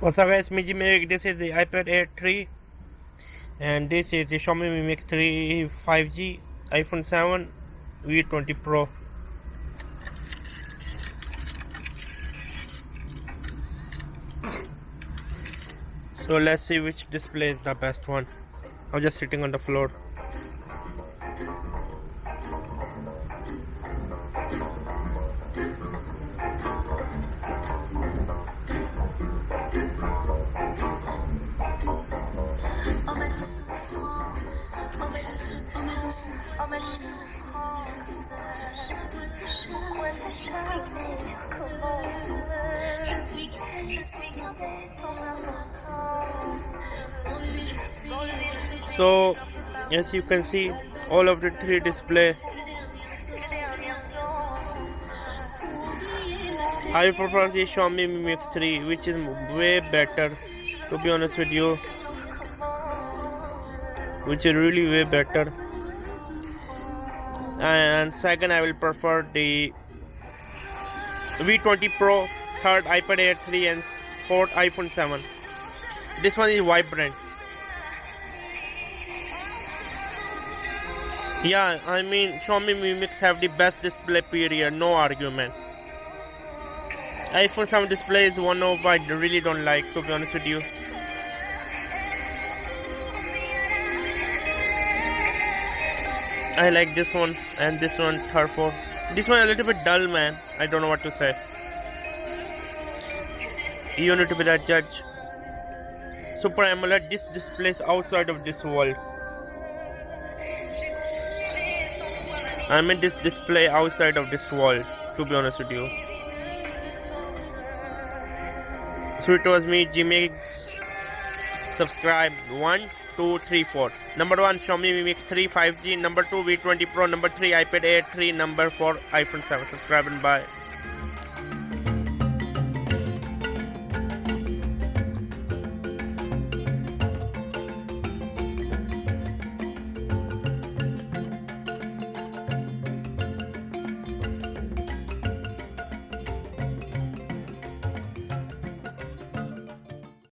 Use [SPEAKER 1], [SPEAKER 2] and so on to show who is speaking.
[SPEAKER 1] What's up guys, me Geek. This is the iPad Air 3 and this is the Xiaomi Mi Mix 3 5G iPhone 7 V20 Pro. So let's see which display is the best one. I'm just sitting on the floor. So as you can see, all of the three display, I prefer the Xiaomi Mi Mix 3, which is way better, to be honest with you, which is really way better. And second, I will prefer the V20 Pro, third iPad Air 3, and fourth iPhone 7. This one is vibrant. Yeah, I mean Xiaomi Mi Mix have the best display, period, no argument. iPhone 7 display is one of I really don't like, to be honest with you. I like this one and this one, third, fourth. This one a little bit dull, man. I don't know what to say. You need to be the judge. Super AMOLED, this display is outside of this world. I mean this display outside of this world, to be honest with you. So it was me, Geek. Subscribe 1, 2, 3, 4. Number 1 Xiaomi Mi Mix 3 5G. Number 2 V20 Pro. Number 3 iPad Air 3. Number 4 iPhone 7. Subscribe and bye.